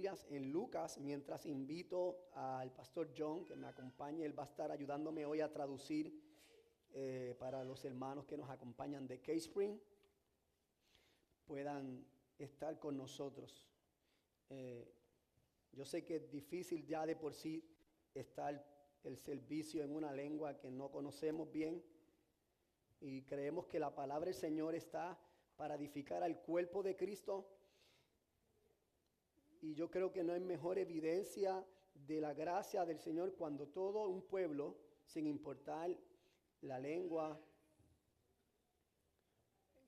Biblias en Lucas, mientras invito al pastor John que me acompañe. Él va a estar ayudándome hoy a traducir para los hermanos que nos acompañan de K-Spring, puedan estar con nosotros. Yo sé que es difícil ya de por sí estar el servicio en una lengua que no conocemos bien, y creemos que la palabra del Señor está para edificar al cuerpo de Cristo. Y yo creo que no hay mejor evidencia de la gracia del Señor cuando todo un pueblo, sin importar la lengua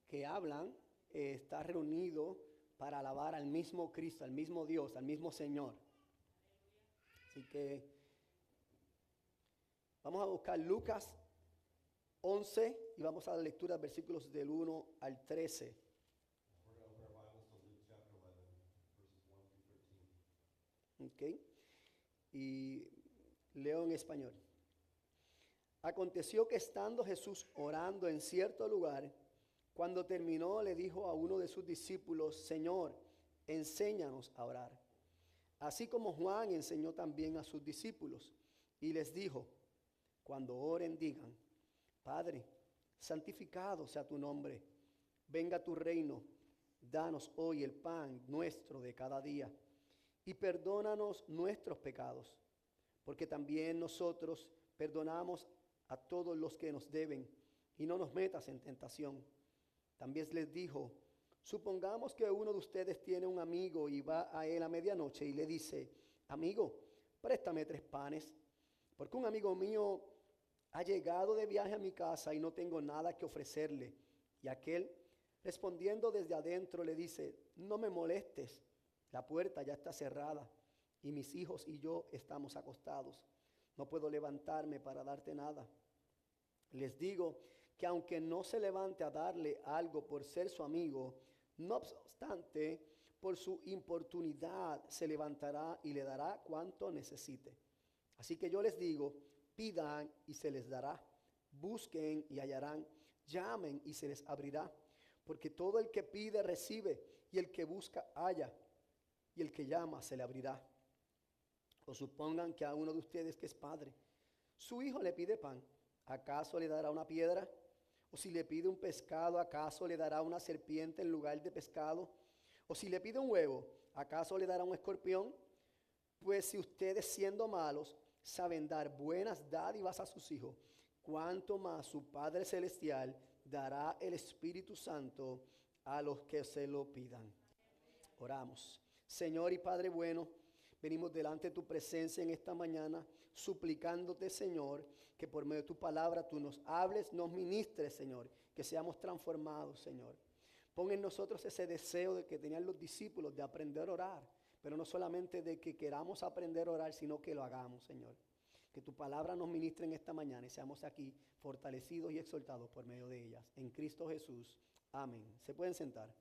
que hablan, está reunido para alabar al mismo Cristo, al mismo Dios, al mismo Señor. Así que vamos a buscar Lucas 11 y vamos a la lectura de versículos del 1 al 13. Okay. Y leo en español. Aconteció que estando Jesús orando en cierto lugar, cuando terminó le dijo a uno de sus discípulos: Señor, enséñanos a orar. Así como Juan enseñó también a sus discípulos, y les dijo: cuando oren digan: Padre, santificado sea tu nombre, venga tu reino, danos hoy el pan nuestro de cada día, y perdónanos nuestros pecados, porque también nosotros perdonamos a todos los que nos deben, y no nos metas en tentación. También les dijo: supongamos que uno de ustedes tiene un amigo y va a él a medianoche y le dice: amigo, préstame 3 panes, porque un amigo mío ha llegado de viaje a mi casa y no tengo nada que ofrecerle. Y aquel, respondiendo desde adentro, le dice: no me molestes, la puerta ya está cerrada y mis hijos y yo estamos acostados. No puedo levantarme para darte nada. Les digo que aunque no se levante a darle algo por ser su amigo, no obstante, por su importunidad se levantará y le dará cuanto necesite. Así que yo les digo: pidan y se les dará, busquen y hallarán, llamen y se les abrirá, porque todo el que pide recibe, y el que busca halla, y el que llama se le abrirá. O supongan que a uno de ustedes que es padre, su hijo le pide pan, ¿acaso le dará una piedra? O si le pide un pescado, ¿acaso le dará una serpiente en lugar de pescado? O si le pide un huevo, ¿acaso le dará un escorpión? Pues si ustedes, siendo malos, saben dar buenas dádivas a sus hijos, cuánto más su Padre Celestial dará el Espíritu Santo a los que se lo pidan. Oramos. Señor y Padre bueno, venimos delante de tu presencia en esta mañana, suplicándote, Señor, que por medio de tu palabra tú nos hables, nos ministres, Señor, que seamos transformados, Señor. Pon en nosotros ese deseo de que tenían los discípulos de aprender a orar, pero no solamente de que queramos aprender a orar, sino que lo hagamos, Señor. Que tu palabra nos ministre en esta mañana y seamos aquí fortalecidos y exaltados por medio de ellas. En Cristo Jesús. Amén. ¿Se pueden sentar?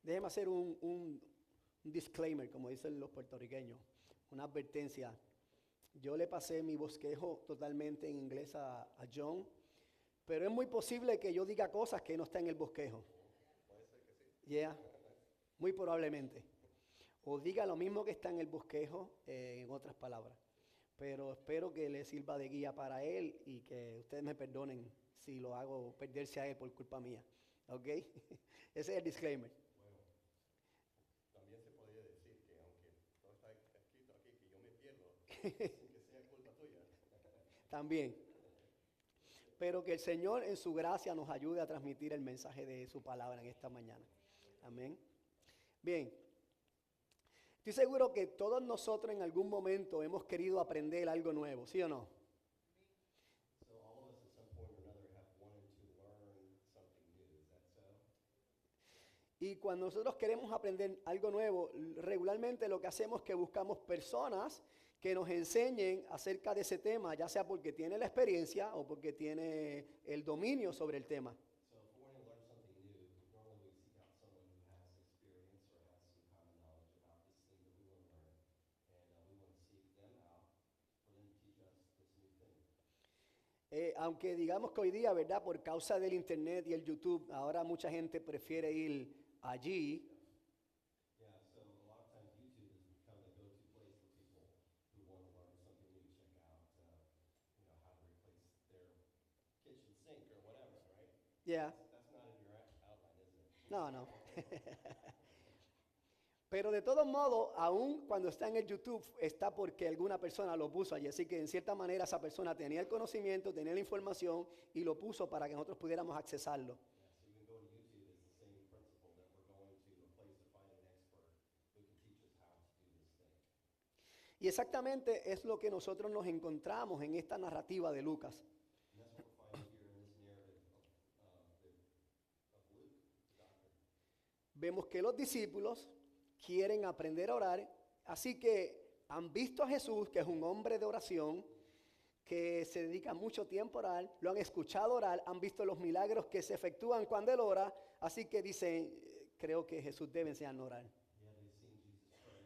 Déjeme hacer un disclaimer, como dicen los puertorriqueños, una advertencia. Yo le pasé mi bosquejo totalmente en inglés a John, pero es muy posible que yo diga cosas que no están en el bosquejo. Puede ser que sí. Yeah, muy probablemente. O diga lo mismo que está en el bosquejo, en otras palabras. Pero espero que le sirva de guía para él y que ustedes me perdonen si lo hago perderse a él por culpa mía. ¿Ok? Ese es el disclaimer. Bueno, también se podría decir que aunque todo está escrito aquí, que yo me pierdo sin que sea culpa tuya. También. Pero que el Señor en su gracia nos ayude a transmitir el mensaje de su palabra en esta mañana. Amén. Bien. Estoy seguro que todos nosotros en algún momento hemos querido aprender algo nuevo, ¿sí o no? So all of us at some point or another have wanted to learn something new. Is that so? Y cuando nosotros queremos aprender algo nuevo, regularmente lo que hacemos es que buscamos personas que nos enseñen acerca de ese tema, ya sea porque tiene la experiencia o porque tiene el dominio sobre el tema. So if we want to learn something new, normally we seek out someone who has experience or has some common knowledge about this thing that we want to learn. And we want to seek them out for them to teach us this new thing. Aunque digamos que hoy día, ¿verdad? Por causa del internet y el YouTube, ahora mucha gente prefiere ir allí. Yeah, so a lot of times YouTube has become the go-to place for people who want to learn something new, check out, how to replace their kitchen sink or whatever, right? Yeah. That's not in your outline, is it? No, no. Pero de todos modos, aún cuando está en el YouTube, está porque alguna persona lo puso allí. Así que en cierta manera esa persona tenía el conocimiento, tenía la información y lo puso para que nosotros pudiéramos accesarlo. Yeah, so even go to YouTube is the same principle that we're going to a place to find an expert who can teach us how to do this thing. Y exactamente es lo que nosotros nos encontramos en esta narrativa de Lucas. And that's what we're finding here in this narrative of Luke, the doctor. Vemos que los discípulos quieren aprender a orar, así que han visto a Jesús, que es un hombre de oración, que se dedica mucho tiempo a orar, lo han escuchado orar, han visto los milagros que se efectúan cuando él ora, así que dicen, creo que Jesús debe enseñarnos a orar. Yeah, they've seen Jesus pray,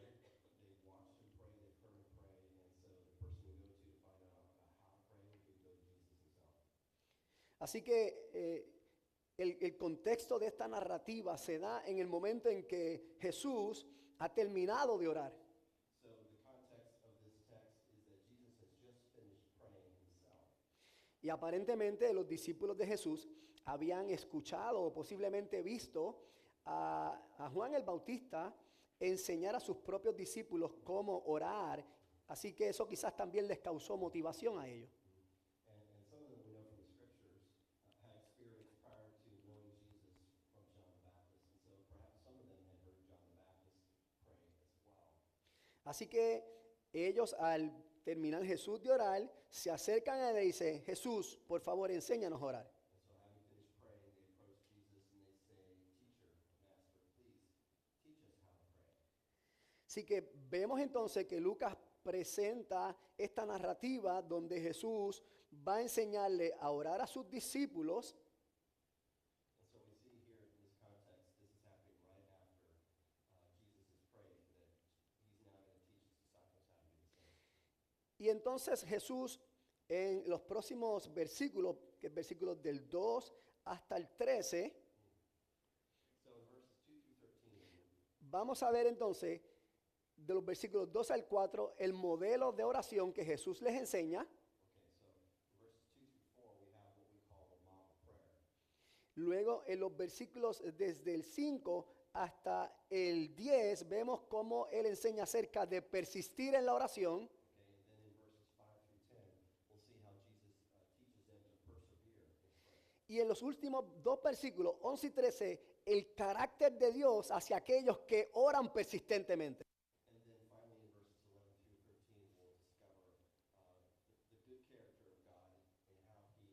they've watched him pray, they've heard him pray, and so the person we go to find out about how to pray would go to Jesus himself. Así que el contexto de esta narrativa se da en el momento en que Jesús ha terminado de orar. So the context of this text is that Jesus has just finished praying himself. Y aparentemente los discípulos de Jesús habían escuchado o posiblemente visto a Juan el Bautista enseñar a sus propios discípulos cómo orar. Así que eso quizás también les causó motivación a ellos. And some of them we know from the scriptures had experience prior to knowing Jesus from John the Baptist. And so perhaps some of them had heard John the Baptist pray as well. Así que ellos al terminar Jesús de orar, se acercan a él y le dicen, Jesús, por favor, enséñanos a orar. And so having finished praying, they approach Jesus and they say, Teacher, Master, please teach us how to pray. Así que vemos entonces que Lucas presenta esta narrativa donde Jesús va a enseñarle a orar a sus discípulos. And so we see here in this context, this is happening right after Jesus has prayed, that he's now going to teach his disciples how to do the same. Y entonces Jesús en los próximos versículos, que es versículos del 2 hasta el 13, So in verses 2 through 13, vamos a ver entonces de los versículos 2 al 4 el modelo de oración que Jesús les enseña. okay, so in verses 2 through 4, we have what we call the model prayer. Luego en los versículos desde el 5 hasta el 10 vemos cómo él enseña acerca de persistir en la oración. Okay, and then in verses 5 through 10, we'll see how Jesus teaches them to persevere in prayer. Y en los últimos dos versículos, 11 y 13, el carácter de Dios hacia aquellos que oran persistentemente. And then finally in verses 11 through 13, we'll discover the good character of God and how he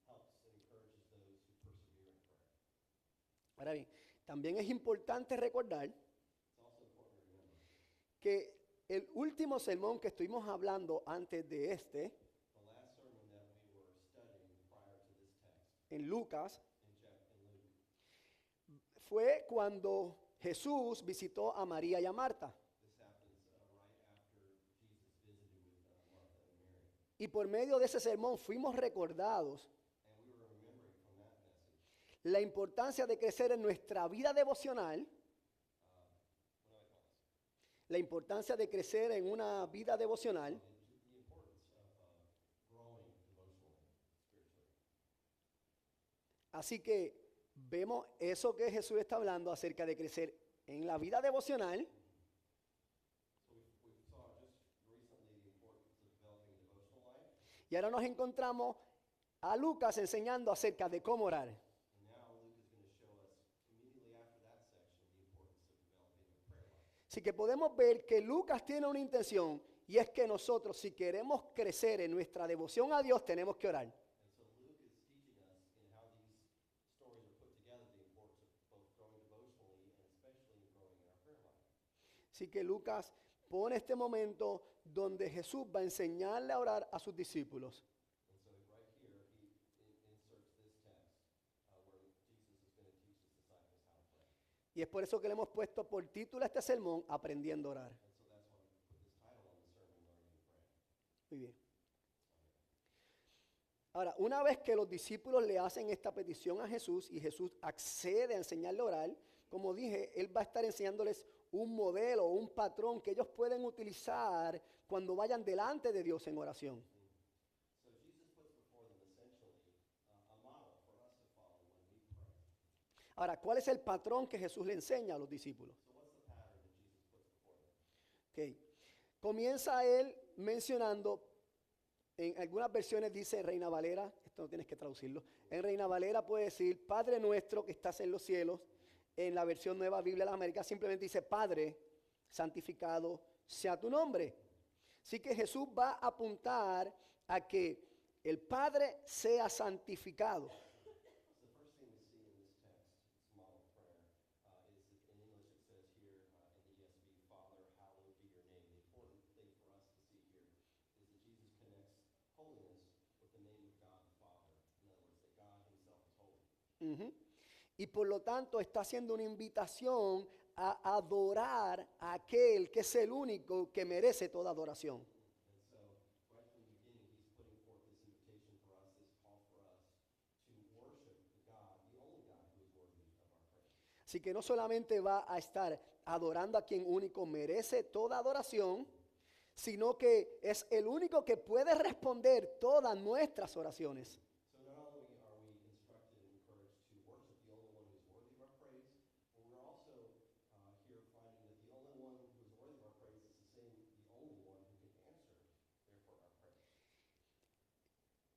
helps and encourages those who persevere in prayer. Ahora bien, también es importante recordar It's also important to remember que el último sermón que estuvimos hablando antes de este, the last sermon that we were studying prior to this text en Lucas, in Luke fue cuando Jesús visitó a María y a Marta. This happens right after Jesus visited with Martha and Mary. Y por medio de ese sermón fuimos recordados And we were remembering from that message, la importancia de crecer en nuestra vida devocional, what do I call this? la importancia de crecer en una vida devocional, The importance of growing devotionally, spiritually. así que vemos eso que Jesús está hablando acerca de crecer en la vida devocional. So we saw just recently the importance of developing a devotional life. Y ahora nos encontramos a Lucas enseñando acerca de cómo orar. And now Luke is going to show us immediately after that section the importance of developing a prayer life. Así que podemos ver que Lucas tiene una intención y es que nosotros, si queremos crecer en nuestra devoción a Dios, tenemos que orar. And so Luke is teaching us in how these stories are put together the importance of both growing devotionally and especially growing in our prayer life. Así que Lucas pone este momento donde Jesús va a enseñarle a orar a sus discípulos. And so right here he inserts this text where Jesus is going to teach his disciples how to pray. Y es por eso que le hemos puesto por título a este sermón, Aprendiendo a orar. And so that's why we put this title on the sermon, Learning to Pray. Muy bien. Ahora, una vez que los discípulos le hacen esta petición a Jesús y Jesús accede a enseñarle a orar, como dije, Él va a estar enseñándoles un modelo, un patrón que ellos pueden utilizar cuando vayan delante de Dios en oración. So Jesus puts before them essentially a model for us to follow when we pray. Ahora, ¿cuál es el patrón que Jesús le enseña a los discípulos? So what's the pattern that Jesus puts before them? Ok. Comienza Él mencionando, en algunas versiones dice Reina Valera, esto no tienes que traducirlo, en Reina Valera puede decir, Padre nuestro que estás en los cielos. En la versión Nueva Biblia de las Américas simplemente dice, Padre, santificado sea tu nombre. Así que Jesús va a apuntar a que el Padre sea santificado. So the first thing we see in this text, this model prayer, is that in English it says here in the ESV, Father, hallowed be your name. The important thing for us to see here is that Jesus connects holiness with the name of God the Father. In other words, that God himself is holy. Ujú. Y por lo tanto está haciendo una invitación a adorar a aquel que es el único que merece toda adoración. And so, right from the beginning, he's putting forth this invitation for us, this call for us to worship God, the only God who is worthy of our praise. Así que no solamente va a estar adorando a quien único merece toda adoración, sino que es el único que puede responder todas nuestras oraciones. So not only are we instructed and encouraged to worship the only one who is worthy of our praise, but we're also here finding that the only one who is worthy of our praise is the only one who can answer, therefore, our praise.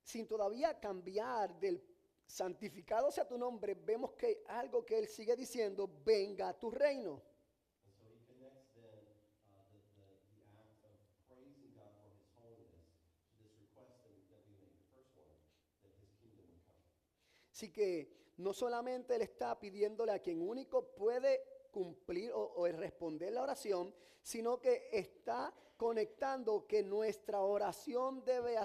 Sin todavía cambiar del santificado sea tu nombre, vemos que algo que él sigue diciendo, venga a tu reino. And so he connects then the act of praising God for his holiness to this request that we make, the first one, that his kingdom would come. Así que no solamente él está pidiéndole a quien único puede cumplir o responder la oración, sino que está conectando que nuestra oración debe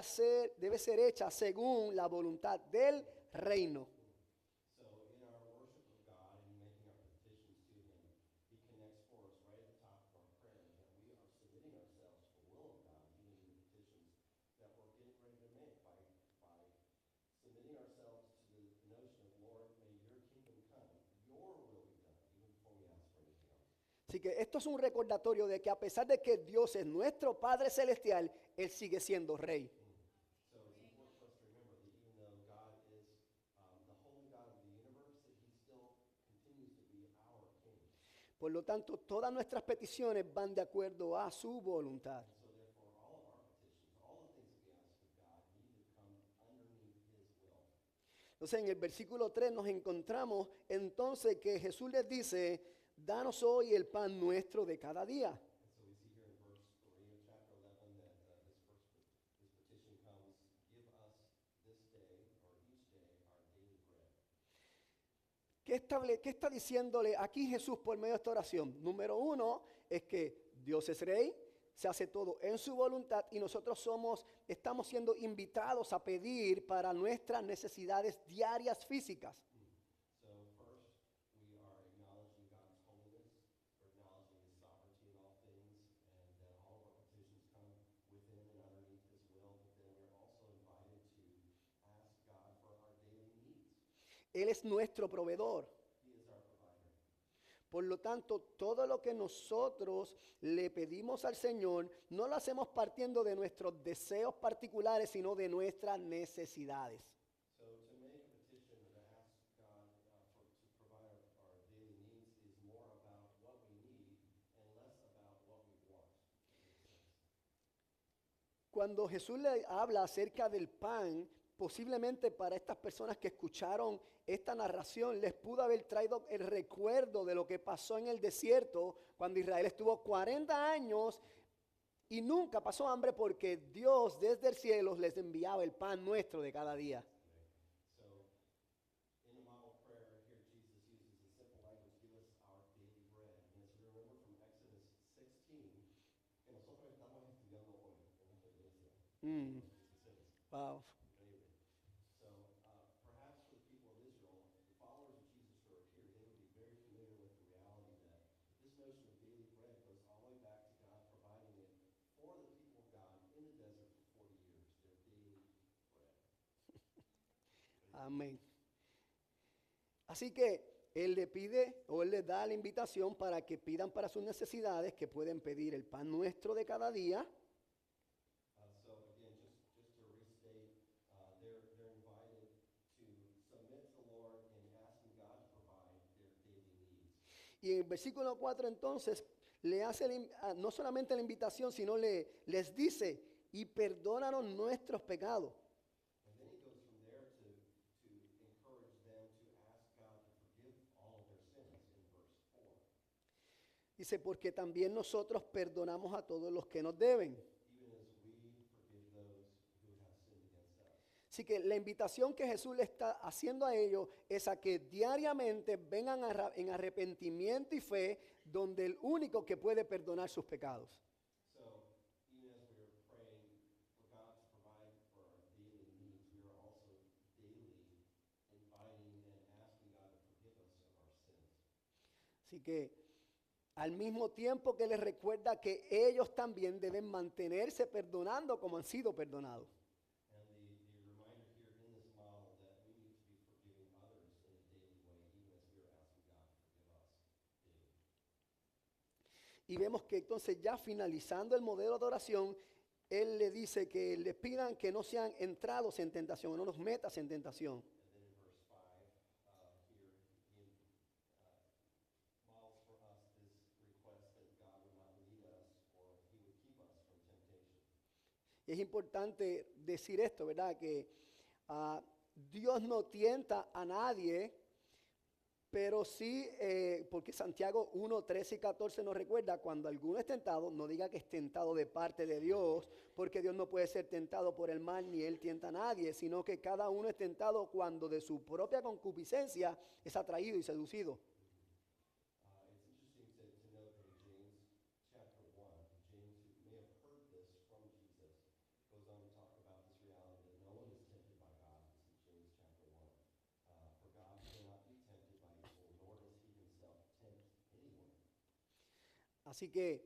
ser hecha según la voluntad del reino. So in our worship of God and making our petitions to him, he connects for us right at the top of our prayer that we are submitting ourselves to the will of God, even in the petitions that we're getting ready to make by submitting ourselves to the notion of, Lord, may your kingdom come, your will be done, even before we ask for anything else. Así que esto es un recordatorio de que a pesar de que Dios es nuestro Padre Celestial, Él sigue siendo Rey. So it's important for us to remember that even though God is the holy God of the universe, that he still continues to be our king. Por lo tanto, todas nuestras peticiones van de acuerdo a su voluntad. And so therefore, all of our petitions, all the things that we ask of God need to come underneath his will. Entonces en el versículo 3 nos encontramos entonces que Jesús les dice, danos hoy el pan nuestro de cada día. And so we see here in verse 3 of chapter 11 that this petition comes, give us this day or each day our daily bread. ¿Qué está diciéndole aquí Jesús por medio de esta oración? Número 1 es que Dios es Rey, se hace todo en su voluntad y nosotros estamos siendo invitados a pedir para nuestras necesidades diarias físicas. So first, we are acknowledging God's holiness, we're acknowledging his sovereignty in all things, and that all of our petitions come within and underneath his will, but then we're also invited to ask God for our daily needs. Él es nuestro proveedor. He is our provider. Por lo tanto, todo lo que nosotros le pedimos al Señor, no lo hacemos partiendo de nuestros deseos particulares, sino de nuestras necesidades. So to make a petition or to ask God to provide our daily needs is more about what we need and less about what we want. Makes sense. Cuando Jesús le habla acerca del pan, posiblemente para estas personas que escucharon esta narración les pudo haber traído el recuerdo de lo que pasó en el desierto cuando Israel estuvo 40 años y nunca pasó hambre porque Dios desde el cielo les enviaba el pan nuestro de cada día. So in the model prayer here, Jesus uses the simple language, give us our daily bread. And as you remember from Exodus 16, que nosotros estamos estudiando hoy en nuestra iglesia. Mm, 16. wow. Increíble. So perhaps for the people of Israel, the followers of Jesus who are here, they would be very familiar with the reality that this notion of daily bread goes all the way back to God providing it for the people of God in the desert for 40 years, their daily bread. Amén. Así que Él le pide o Él les da la invitación para que pidan para sus necesidades, que pueden pedir el pan nuestro de cada día. So again, just to restate, they're invited to submit to the Lord in asking God to provide their daily needs. Y en el versículo 4 entonces le hace no solamente la invitación, sino les dice, y perdónanos nuestros pecados. And then he goes from there to encourage them to ask God to forgive all of their sins in verse 4. Dice, porque también nosotros perdonamos a todos los que nos deben. Even as we forgive those who have sinned against us. Así que la invitación que Jesús le está haciendo a ellos es a que diariamente vengan en arrepentimiento y fe, donde el único que puede perdonar sus pecados. So even as we are praying for God to provide for our daily needs, we are also daily inviting and asking God to forgive us of our sins. Así que al mismo tiempo que les recuerda que ellos también deben mantenerse perdonando como han sido perdonados. And the reminder here in this model that we need to be forgiving others in a daily way, even as we are asking God to forgive us daily. Y vemos que entonces ya finalizando el modelo de oración, Él le dice que les pidan que no sean entrados en tentación, no los metas en tentación. And then in verse 5, here, he models for us this request that God would not lead us or he would keep us from temptation. Y es importante decir esto, ¿verdad? Que Dios no tienta a nadie, pero sí, porque Santiago 1, 13 y 14 nos recuerda, cuando alguno es tentado, no diga que es tentado de parte de Dios, porque Dios no puede ser tentado por el mal, ni Él tienta a nadie, sino que cada uno es tentado cuando de su propia concupiscencia es atraído y seducido. It's interesting to note that in James chapter 1, James, who may have heard this from Jesus, goes on to talk about this reality that no one is tempted by God. This is James chapter 1. For God cannot be tempted by evil, nor does he himself tempt anyone. Así que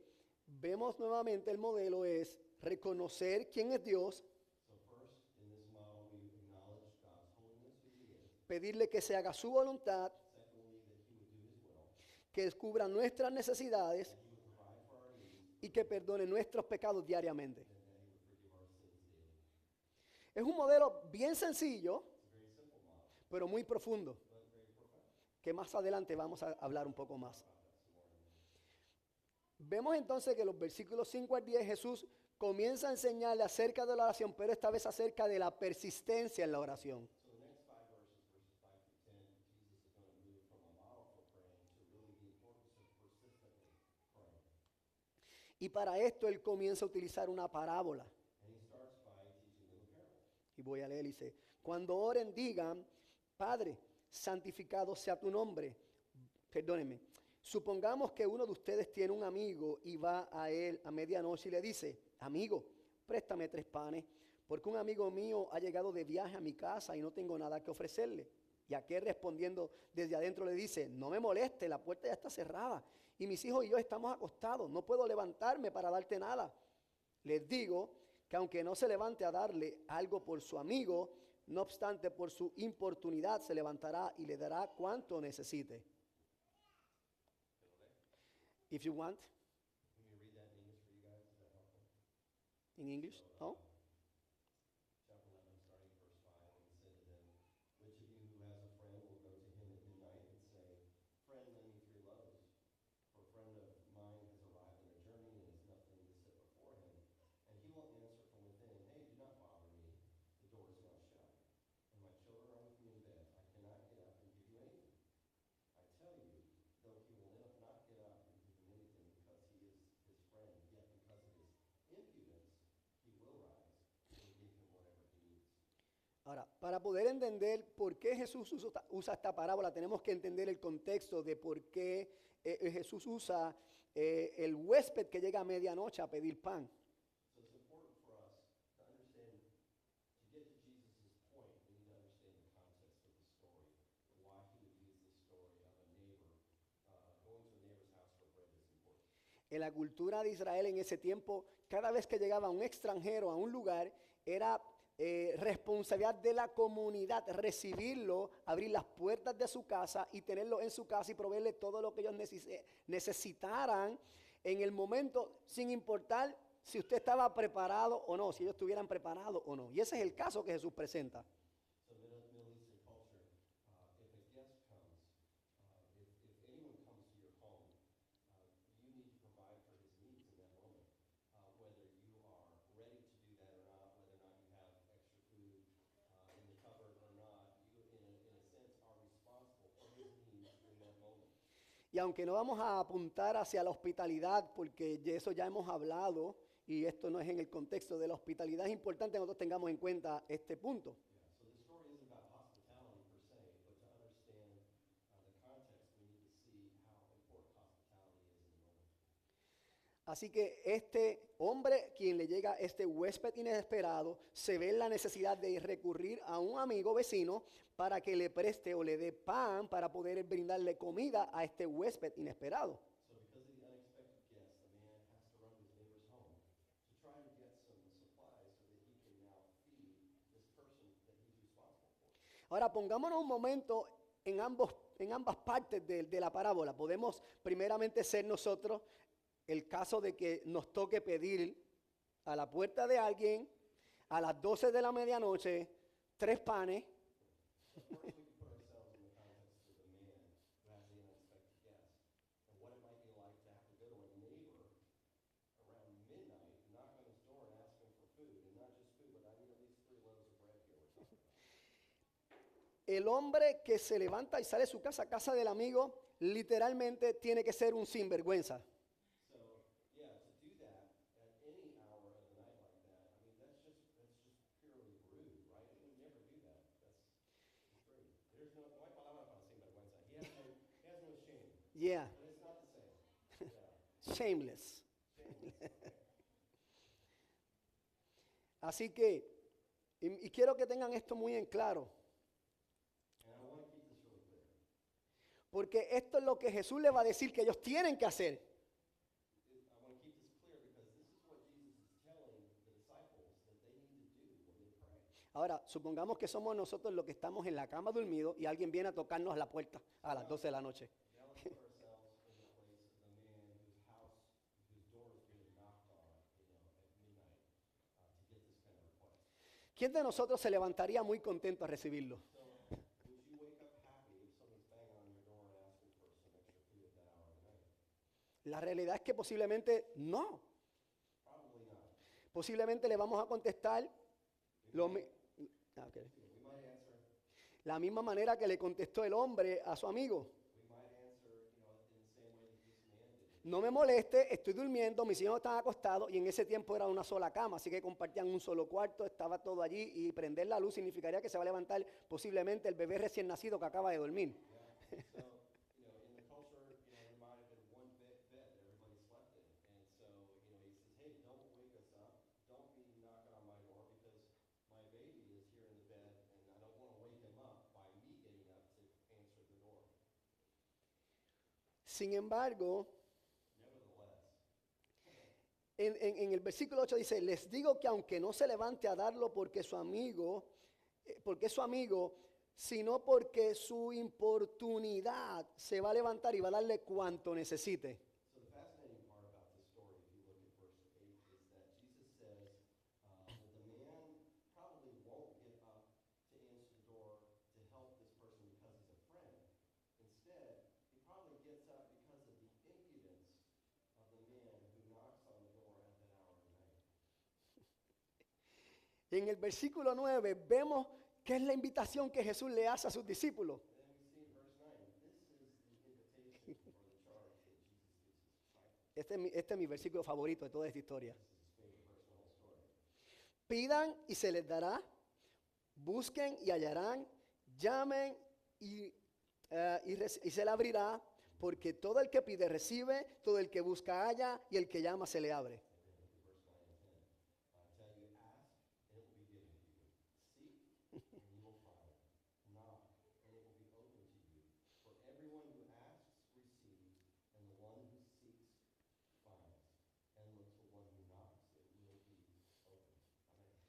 vemos nuevamente el modelo es reconocer quién es Dios, So first, in this model, we acknowledge God's holiness, who he is. pedirle que se haga su voluntad, Secondly, that he would do his will, que descubra nuestras necesidades that he would provide for our needs, y que perdone nuestros pecados diariamente. and that he would forgive our sins daily. Es un modelo bien sencillo, It's a very simple model, pero muy profundo, but very profound. que más adelante vamos a hablar un poco más. About that some more in a minute. Vemos entonces que los versículos 5 al 10 Jesús comienza a enseñarle acerca de la oración, pero esta vez acerca de la persistencia en la oración. So the next 5 verses, verses 5 through 10, Jesus is going to move from a model for praying to really the importance of persistently praying. Y para esto él comienza a utilizar una parábola. And he starts by teaching them a parable. Y voy a leer, dice, cuando oren digan, Padre, santificado sea tu nombre. Perdónenme. Supongamos que uno de ustedes tiene un amigo y va a él a medianoche y le dice, amigo, préstame 3 panes, porque un amigo mío ha llegado de viaje a mi casa y no tengo nada que ofrecerle. Y aquel respondiendo desde adentro le dice, no me moleste, la puerta ya está cerrada y mis hijos y yo estamos acostados, no puedo levantarme para darte nada. Les digo que aunque no se levante a darle algo por su amigo, no obstante por su importunidad se levantará y le dará cuanto necesite. If you want, Let me read that in English for you guys. Is that helpful? in English, no? Chapter 11, starting at verse 5, and he said to them, which of you who has a friend will go to him at midnight and say, Friend, lend me 3 loaves, for a friend of mine has arrived on a journey and has nothing to set before him. And he will answer from within, Hey, do not bother me, the door is now shut, and my children are with me in bed. I cannot get up and give you anything. I tell you, though he will not get up and give him anything because he is his friend, yet because of his impudence, he will rise and give him whatever he needs. Ahora, para poder entender por qué Jesús usa esta parábola, tenemos que entender el contexto de por qué Jesús usa el huésped que llega a medianoche a pedir pan. So it's important for us to understand, to get to Jesus' point, we need to understand the context of the story, why he would use this story of a neighbor, going to a neighbor's house for bread is important. En la cultura de Israel en ese tiempo, cada vez que llegaba un extranjero a un lugar, era responsabilidad de la comunidad, recibirlo, abrir las puertas de su casa y tenerlo en su casa y proveerle todo lo que ellos necesitaran en el momento, sin importar si usted estaba preparado o no, si ellos estuvieran preparados o no. Y ese es el caso que Jesús presenta. So Middle Eastern culture, if a guest comes, if anyone comes to your home, you need to provide for his needs in that moment. Whether you are ready to do that or not, whether or not you have extra food in the cupboard or not, you, in a sense, are responsible for his needs in that moment. Y aunque no vamos a apuntar hacia la hospitalidad, porque de eso ya hemos hablado, y esto no es en el contexto de la hospitalidad, es importante que nosotros tengamos en cuenta este punto. Yeah, so the story isn't about hospitality per se, but to understand the context, we need to see how important hospitality is in the moment. Así que este hombre, quien le llega este huésped inesperado, se ve en la necesidad de recurrir a un amigo vecino para que le preste o le dé pan para poder brindarle comida a este huésped inesperado. So because of the unexpected guest, the man has to run to his neighbor's home to try to get some supplies so that he can now feed this person that he's responsible for. Ahora pongámonos un momento en ambas partes de la parábola. Podemos primeramente ser nosotros el caso de que nos toque pedir a la puerta de alguien a las 12 de la medianoche 3 panes. First, we can put ourselves in the context of the man who has the unexpected guest and what it might be like to have to go to a neighbor around midnight, knock on his door and ask him for food. And not just food, but I need at least 3 loaves of bread here we're talking about. El hombre que se levanta y sale de su casa del amigo, literalmente tiene que ser un sinvergüenza. So, yeah, to do that at any hour of the night like that, I mean, that's just purely rude, right? We would never do that. It's rude. There's no palabra para sinvergüenza. He has no shame. Yeah, But it's not the same. Yeah. shameless. Shameless. Así que, y quiero que tengan esto muy en claro, And I want to keep this really clear. porque esto es lo que Jesús le va a decir que ellos tienen que hacer. I want to keep this clear because this is what Jesus is telling the disciples that they need to do when they pray. Ahora, supongamos que somos nosotros los que estamos en la cama dormidos y alguien viene a tocarnos a la puerta a las 12 de la noche. Now let's put ourselves in the place of the man whose house, whose door is being knocked on, at midnight to get this kind of request. ¿Quién de nosotros se levantaría muy contento a recibirlo? So, would you wake up happy if somebody's banging on your door and asking for some extra food at that hour of the night? La realidad es que posiblemente no. Probably not. Posiblemente le vamos a contestar lo mi- ok. We might answer, la misma manera que le contestó el hombre a su amigo. we might answer, in the same way that this man did. No me moleste, estoy durmiendo, mis hijos están acostados y en ese tiempo era una sola cama, así que compartían un solo cuarto, estaba todo allí y prender la luz significaría que se va a levantar posiblemente el bebé recién nacido que acaba de dormir. Yeah. So, in the culture, there might have been one bed that everybody slept in. And so, he says, hey, don't wake us up. Don't be knocking on my door because my baby is here in the bed and I don't want to wake him up by me getting up to answer the door. Sin embargo, Nevertheless, en el versículo 8 dice, les digo que aunque no se levante a darlo porque es su amigo, sino porque su importunidad se va a levantar y va a darle cuanto necesite. so the fascinating part about this story, if you look at verse 8, is that Jesus says that the man probably won't get up to answer the door to help this person because he's a friend. Instead, he probably gets up because of the impudence of the man who knocks on the door at that hour of the night. En el versículo 9 vemos que es la invitación que Jesús le hace a sus discípulos. And then we see in verse 9, this is the invitation or the charge that Jesus gives his disciples. Este es mi versículo favorito de toda esta historia. This is his favorite verse in the whole story. Pidan y se les dará, busquen y hallarán, llamen y se le abrirá, porque todo el que pide recibe, todo el que busca halla y el que llama se le abre. I tell you, ask, and it will be given to you. Seek, and you will find. Knock, and it will be open to you. For everyone who asks receives, and the one who seeks finds. And to the one who knocks, it will be open. Amen.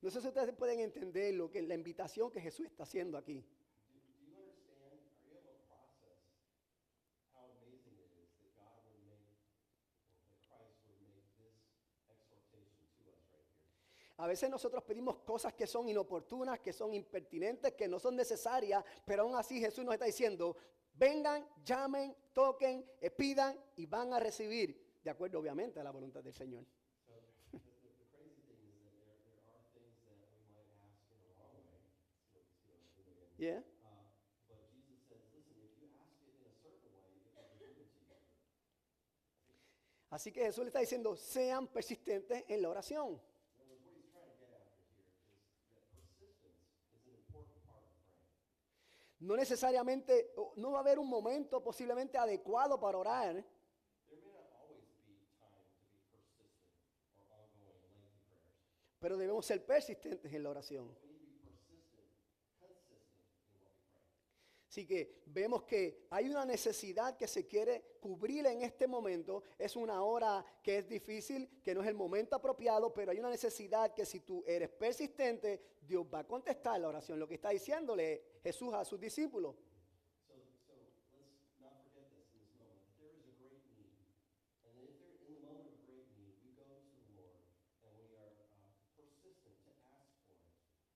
No sé si ustedes pueden entender lo que la invitación que Jesús está haciendo aquí. Do you understand? Are you able to process how amazing it is that God would make, or that Christ would make this exhortation to us right here? A veces nosotros pedimos cosas que son inoportunas, que son impertinentes, que no son necesarias, pero aún así Jesús nos está diciendo, vengan, llamen, toquen, pidan y van a recibir, de acuerdo obviamente a la voluntad del Señor. So the crazy thing is that there are things that we might ask in the wrong way. Yeah. But Jesus says, listen, if you ask it in a certain way, it will be given to you. Así que Jesús le está diciendo, sean persistentes en la oración. In other words, what he's trying to get after here is that persistence is an important part of praying. No necesariamente, no va a haber un momento posiblemente adecuado para orar, There may not always be time to be persistent or ongoing lengthy prayers. pero debemos ser persistentes en la oración. We need to be persistent, consistent in what we pray. Así que vemos que hay una necesidad que se quiere cubrir en este momento. Es una hora que es difícil, que no es el momento apropiado, pero hay una necesidad que si tú eres persistente, Dios va a contestar la oración. Lo que está diciéndole Jesús a sus discípulos. So let's not forget this in this moment. That there is a great need. And if there, in the moment of a great need, we go to the Lord and we are persistent to ask for it,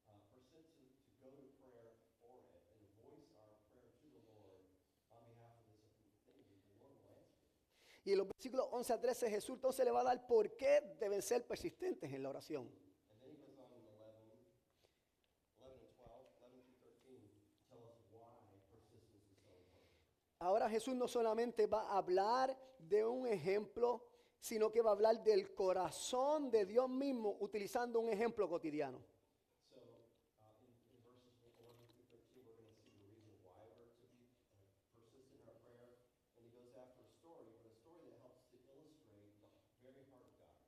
persistent to go to prayer for it, and voice our prayer to the Lord on behalf of this thing, the Lord will answer it. Y en los versículos 11 a 13 Jesús entonces le va a dar por qué deben ser persistentes en la oración. And then he goes on in 11 and 12, 11 through 13, to tell us why persistence is so important. Ahora Jesús no solamente va a hablar de un ejemplo, sino que va a hablar del corazón de Dios mismo utilizando un ejemplo cotidiano. So in verses 11 through 13, we're going to see the reason why we're to be persistent in our prayer. And he goes after a story, but a story that helps to illustrate the very heart of God.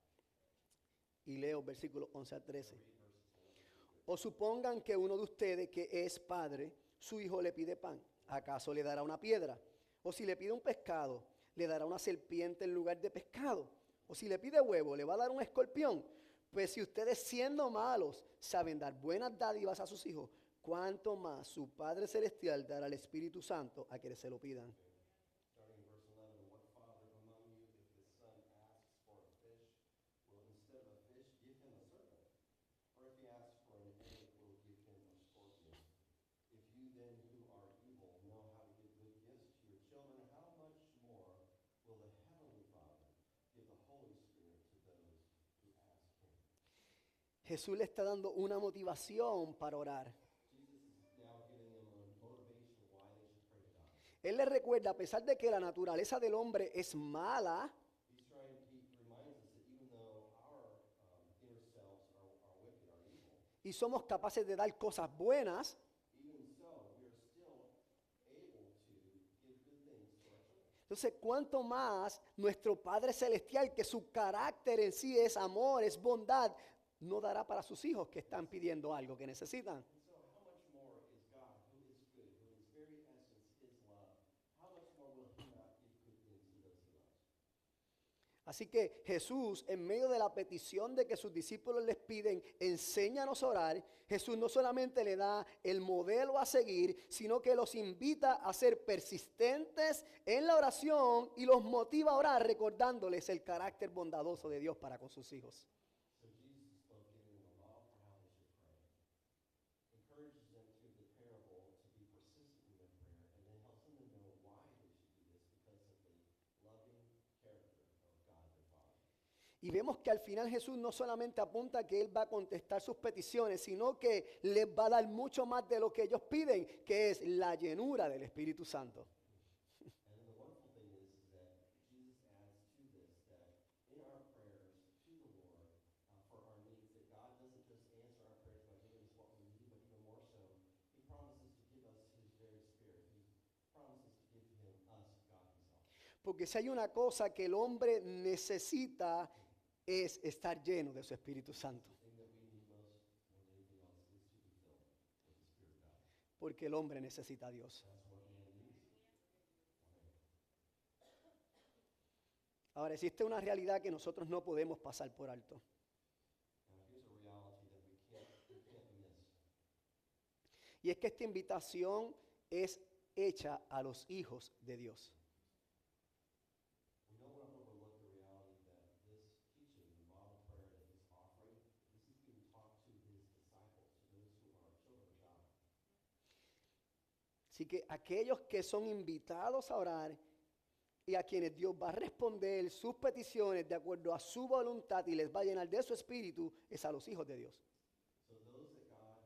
Y leo versículos 11 a 13. Read verses 11 through 13. O supongan que uno de ustedes que es padre, su hijo le pide pan. ¿Acaso le dará una piedra? O si le pide un pescado, le dará una serpiente en lugar de pescado. O si le pide huevo, le va a dar un escorpión. Pues si ustedes siendo malos saben dar buenas dádivas a sus hijos, ¿cuánto más su Padre Celestial dará al Espíritu Santo a quienes se lo pidan? Starting in verse 11, what father among you, if his son asks for a fish, will instead of a fish give him a serpent? Or if he asks for an egg, will give him a scorpion? If you then who are evil know how to give good gifts to your children, how much more will the Heavenly Father give the Holy Spirit to those who ask him? Jesús le está dando una motivación para orar. Jesus is now giving them a motivation why they should pray to God. Él les recuerda, a pesar de que la naturaleza del hombre es mala, He reminds us that even though our inner selves are wicked, are evil, y somos capaces de dar cosas buenas, even so, we are still able to give good things to our children. entonces cuánto más nuestro Padre Celestial, que su carácter en sí es amor, es bondad, no dará para sus hijos que están pidiendo algo que necesitan. And so, how much more is God, who is good, who in his very essence is love, how much more will he not give good things to those he loves? Así que Jesús, en medio de la petición de que sus discípulos les piden, enséñanos a orar, Jesús no solamente le da el modelo a seguir, sino que los invita a ser persistentes en la oración y los motiva a orar recordándoles el carácter bondadoso de Dios para con sus hijos. So Jesus is both giving them a law for how they should pray, encourages them through the parable to be persistent in their prayer, and then helps them to know why they should do this because of the loving character of God their Father. Y vemos que al final Jesús no solamente apunta que Él va a contestar sus peticiones, sino que les va a dar mucho más de lo que ellos piden, que es la llenura del Espíritu Santo. And the wonderful thing is that Jesus adds to this that in our prayers to the Lord for our needs, that God doesn't just answer our prayers by giving us what we need, but even more so, he promises to give us his very spirit. He promises to give us God himself. Porque si hay una cosa que el hombre necesita es estar lleno de su Espíritu Santo. The thing that we need most more than anything else is to be filled with the Spirit of God. Porque el hombre necesita a Dios. That's what man needs. Ahora, existe una realidad que nosotros no podemos pasar por alto. Now here's a reality that we can't Y es que esta invitación es hecha a los hijos de Dios. We don't want to overlook the reality that this teaching, the model prayer that he's offering, this is being taught to his disciples, to those who are children of God. Así que aquellos que son invitados a orar y a quienes Dios va a responder sus peticiones de acuerdo a su voluntad y les va a llenar de su espíritu, es a los hijos de Dios. So those that God,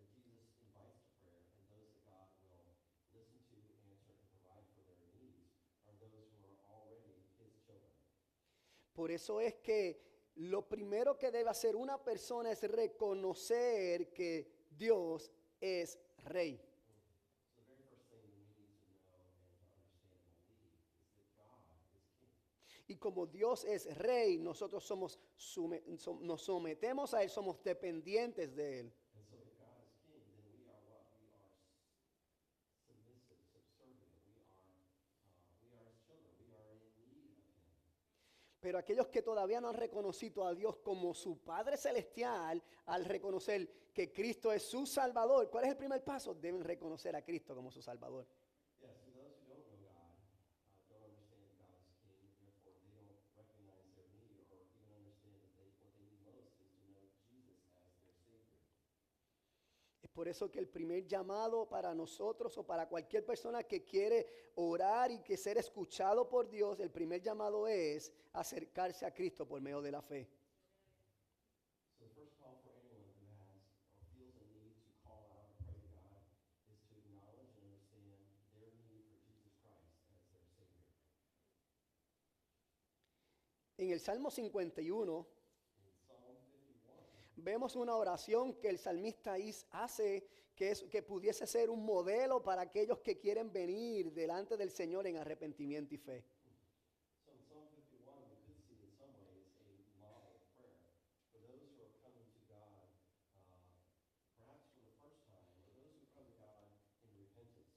that Jesus invites to prayer, and those that God will listen to, answer, and provide for their needs, are those who are already his children. Por eso es que lo primero que debe hacer una persona es reconocer que Dios es rey. So the very first thing we need to know and to understand and believe is that God is king. Y como Dios es rey, nosotros nos sometemos a Él, somos dependientes de Él. And so if God is king, then we are what? We are submissive, subservient. We are his children. We are in need of him. Pero aquellos que todavía no han reconocido a Dios como su Padre Celestial, al reconocer que Cristo es su Salvador, ¿cuál es el primer paso? Deben reconocer a Cristo como su Salvador. Yeah, so those who don't know God, don't understand that God is king, therefore they don't recognize their need or even understand that what they need most is to know Jesus as their Savior. Es por eso que el primer llamado para nosotros o para cualquier persona que quiere orar y que ser escuchado por Dios, el primer llamado es acercarse a Cristo por medio de la fe. So the first call for anyone who has or feels a need to call out and pray to God is to acknowledge and understand their need for Jesus Christ as their Savior. En el Salmo 51 In Psalm 51, vemos una oración que el salmista hace que pudiese ser un modelo para aquellos que quieren venir delante del Señor en arrepentimiento y fe. so in Psalm 51, we could see in some ways a model prayer for those who are coming to God, perhaps for the first time, or those who come to God in repentance,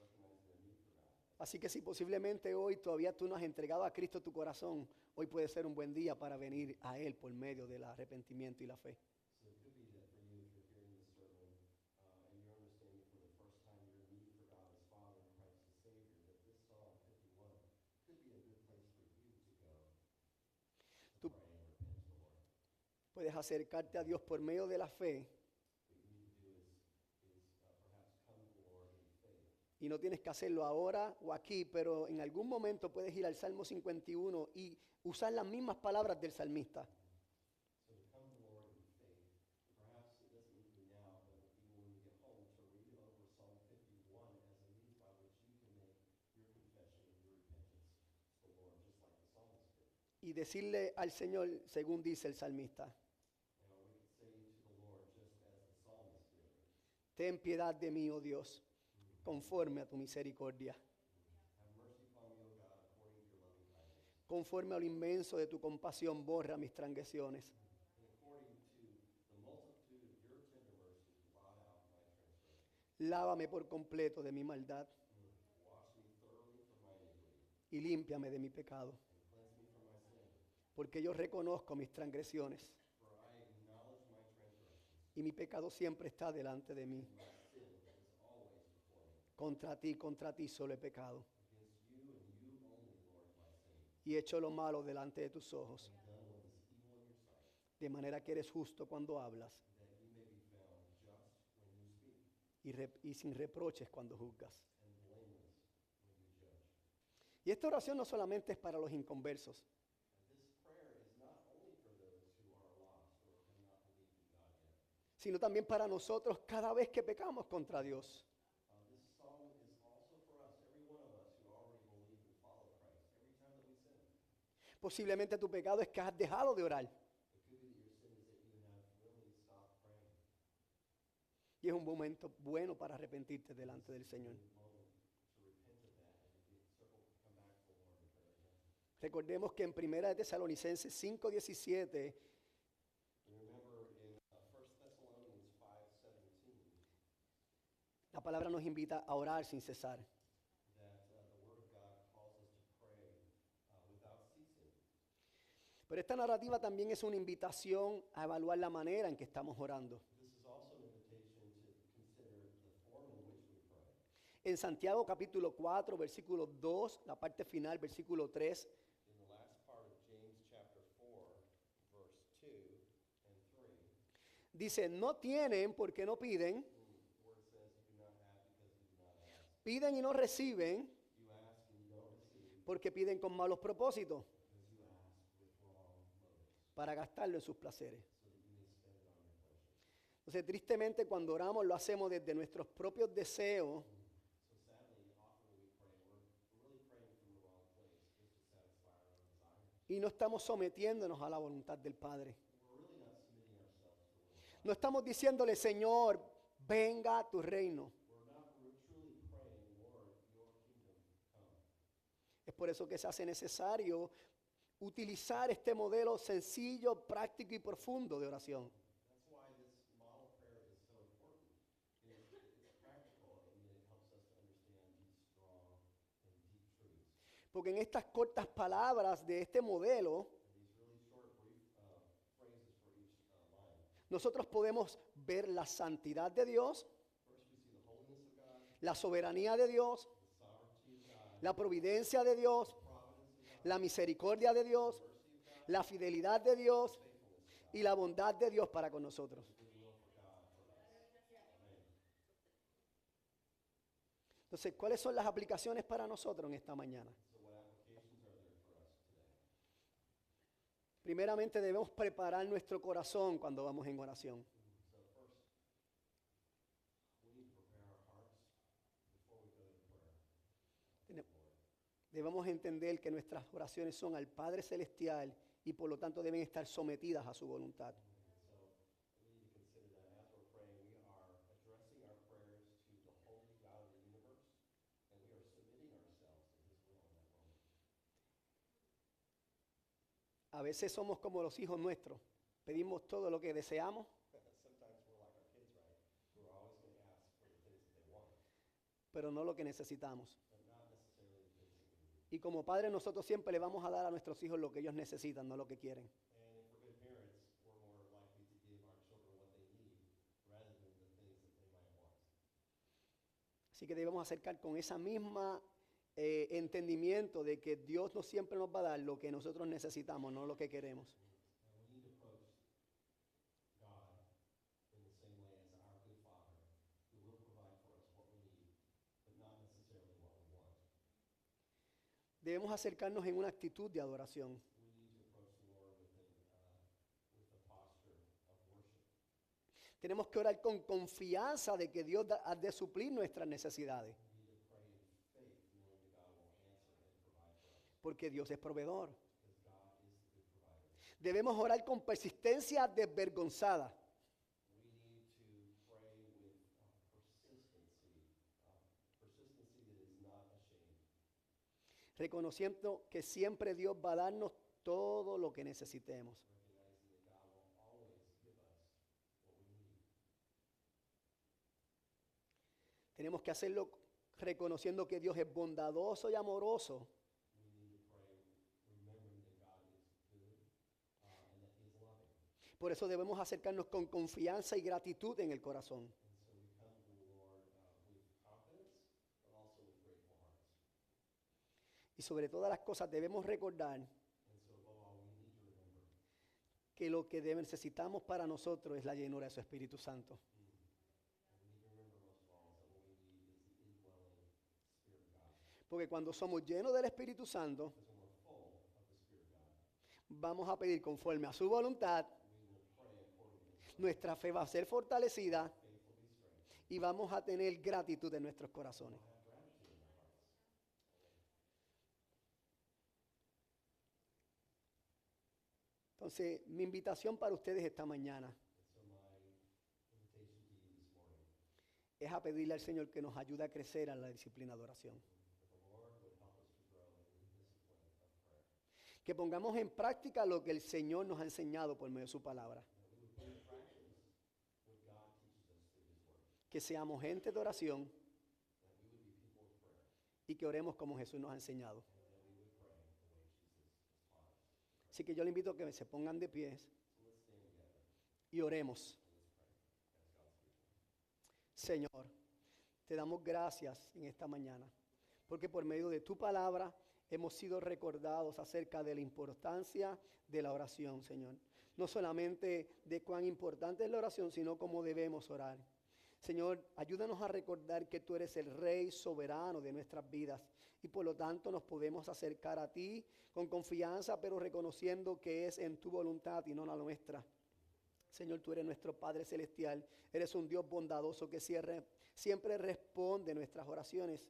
recognizing their need for God. Así que si posiblemente hoy todavía tú no has entregado a Cristo tu corazón, hoy puede ser un buen día para venir a Él por medio del arrepentimiento y la fe. So it could be that for you, if you're hearing this sermon and you're understanding for the first time your need for God as Father and Christ as Savior, that this Psalm 51 could be a good place for you to go to Tú- pray and repent to the Lord. Puedes acercarte a Dios por medio de la fe What you need to do is perhaps come to the Lord in faith. y no tienes que hacerlo ahora o aquí, pero en algún momento puedes ir al Salmo 51 y usar las mismas palabras del salmista. So to come to the Lord in faith, perhaps it doesn't need to be now, but even when you get home, to read over Psalm 51 as a means by which you can make your confession and your repentance to the Lord, just like the psalmist did. Y decirle al Señor, según dice el salmista, You know, we could say to the Lord just as the psalmist did, ten piedad de mí, oh Dios, conforme a tu misericordia, have mercy upon me, O God, according to your loving kindness, conforme a lo inmenso de tu compasión, borra mis transgresiones. and according to the multitude of your tender mercies, blot out my transgressions. Lávame por completo de mi maldad Wash me thoroughly from my iniquity, y límpiame de mi pecado, and cleanse me from my sin. porque yo reconozco mis transgresiones For I acknowledge my transgressions, y mi pecado siempre está delante de mí. and my sin is always before me. Contra ti solo he pecado Against you and you only, Lord, have I sinned, y he hecho lo malo delante de tus ojos, and done what is evil in your sight, de manera que eres justo cuando hablas that you may be found just when you speak, y sin reproches cuando juzgas. and blameless when you judge. Y esta oración no solamente es para los inconversos, And this prayer is not only for those who are lost or have not believed in God yet. sino también para nosotros cada vez que pecamos contra Dios. This psalm is also for us, every one of us who already believe and follow Christ, every time that we sin. Posiblemente tu pecado es que has dejado de orar It could be that your sin is that you have really stopped praying. y es un momento bueno para arrepentirte delante del Señor. It's a moment to repent of that and to come back to the Lord in prayer again. Recordemos que en 1 de Tesalonicenses 5:17 And remember in 1 Thessalonians 5:17 la palabra nos invita a orar sin cesar. that the Word of God calls us to pray without ceasing. Pero esta narrativa también es una invitación a evaluar la manera en que estamos orando. This is also an invitation to consider En Santiago capítulo 4, versículo 2, la parte final, versículo 3, In the last part of James chapter 4, verse 2 and 3, dice, no tienen porque no piden, the word says you do not have because you do not ask. piden y no reciben You ask and you don't receive porque piden con malos propósitos because you ask with wrong motives, para gastarlo en sus placeres. so that you may spend it on your pleasures. Entonces, tristemente, cuando oramos lo hacemos desde nuestros propios deseos So sadly, often when we pray, we're really praying from the wrong place just to satisfy our own desires. y no estamos sometiéndonos a la voluntad del Padre. We're really not submitting ourselves to the will of God. No estamos diciéndole, Señor, venga a tu reino. We're truly praying, Lord, your kingdom come. Es por eso que se hace necesario utilizar este modelo sencillo, práctico y profundo de oración. That's why this model prayer is so important. It's practical and it helps us to understand these strong and deep truths. Porque en estas cortas palabras de este modelo, And these really short, brief phrases for each line. nosotros podemos ver la santidad de Dios, First, we see the holiness of God, la soberanía de Dios, the sovereignty of God, la providencia de Dios, providence of God, la misericordia de Dios, mercy of God, la fidelidad de Dios faithfulness of God, y la bondad de Dios para con nosotros. the will for God for us. Amen. Entonces, ¿cuáles son las aplicaciones para nosotros en esta mañana? So what applications are there for us today? Primeramente debemos preparar nuestro corazón cuando vamos en oración. So first, we need to prepare our hearts before we go to prayer. Tene- Debemos entender que nuestras oraciones son al Padre Celestial y por lo tanto deben estar sometidas a su voluntad. So we need to consider that as we're praying, we are addressing our prayers to the holy God of the universe, and we are submitting ourselves to his will in that moment. A veces somos como los hijos nuestros. Pedimos todo lo que deseamos, Sometimes we're like our kids, right? We're always going to ask for the things that they want, pero no lo que necesitamos. but not necessarily the things that we need. Y como padres nosotros siempre le vamos a dar a nuestros hijos lo que ellos necesitan, no lo que quieren. And if we're good parents, we're more likely to give our children what they need rather than the things that they might want. Así que debemos acercar con esa misma entendimiento de que Dios no siempre nos va a dar lo que nosotros necesitamos, no lo que queremos. And we need to approach God in the same way as our good Father, who will provide for us what we need, but not necessarily what we want. Debemos acercarnos en una actitud de adoración. We need to approach the Lord with a posture of worship. Tenemos que orar con confianza de que Dios ha de suplir nuestras necesidades, We need to pray in faith, knowing that God will answer and provide for us, porque Dios es proveedor. because God is the good provider. Debemos orar con persistencia desvergonzada, We need to pray with persistency that is not ashamed, reconociendo que siempre Dios va a darnos todo lo que necesitemos. recognizing that God will always give us what we need. Tenemos que hacerlo reconociendo que Dios es bondadoso y amoroso, We need to pray remembering that God is good and that he is loving. por eso debemos acercarnos con confianza y gratitud en el corazón. And so we come to the Lord with confidence, but also with grateful hearts. Y sobre todas las cosas debemos recordar And so above all, we need to remember que lo que necesitamos para nosotros es la llenura de su Espíritu Santo. And we need to remember most of all that what we need is the indwelling Spirit of God. Porque cuando somos llenos del Espíritu Santo, Because when we're full of the Spirit of God, vamos a pedir conforme a su voluntad, we will pray according to his will. nuestra fe va a ser fortalecida Faith will be strengthened. y vamos a tener gratitud en nuestros corazones. We'll have gratitude in our hearts. Entonces, mi invitación para ustedes esta mañana And so my invitation to you this morning, es a pedirle al Señor que nos ayude a crecer en la disciplina de oración. that the Lord would help us to grow in the discipline of prayer. Que pongamos en práctica lo que el Señor nos ha enseñado por medio de su palabra. That we would put in practice what God teaches us through his word. Que seamos gente de oración That we would be people of prayer. y que oremos como Jesús nos ha enseñado. And that we would pray the way Jesus has taught us. Así que yo le invito a que se pongan de pies So let's stand together y oremos. and let's pray as God's people. Señor, te damos gracias en esta mañana, porque por medio de tu palabra hemos sido recordados acerca de la importancia de la oración, Señor. No solamente de cuán importante es la oración, sino cómo debemos orar. Señor, ayúdanos a recordar que tú eres el Rey soberano de nuestras vidas y por lo tanto nos podemos acercar a ti con confianza, pero reconociendo que es en tu voluntad y no la nuestra. Señor, tú eres nuestro Padre Celestial, eres un Dios bondadoso que siempre responde nuestras oraciones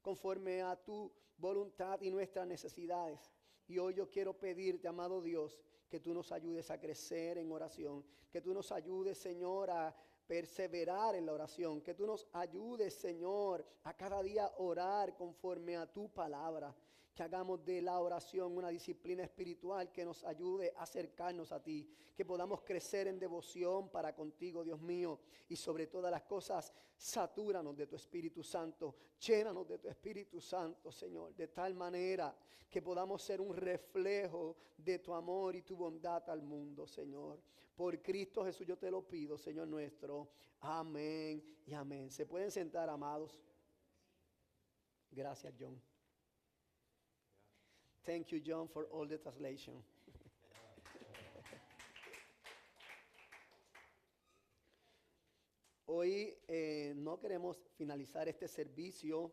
conforme a tu voluntad y nuestras necesidades. Y hoy yo quiero pedirte, amado Dios, que tú nos ayudes a crecer en oración, que tú nos ayudes, Señor, a perseverar en la oración, que tú nos ayudes, Señor, a cada día orar conforme a tu palabra, que hagamos de la oración una disciplina espiritual que nos ayude a acercarnos a ti, que podamos crecer en devoción para contigo, Dios mío, y sobre todas las cosas, satúranos de tu Espíritu Santo, llénanos de tu Espíritu Santo, Señor, de tal manera que podamos ser un reflejo de tu amor y tu bondad al mundo, Señor. Por Cristo Jesús yo te lo pido, Señor nuestro. Amén y amén. ¿Se pueden sentar, amados? Gracias, John. Thank you, John, for all the translation. Hoy no queremos finalizar este servicio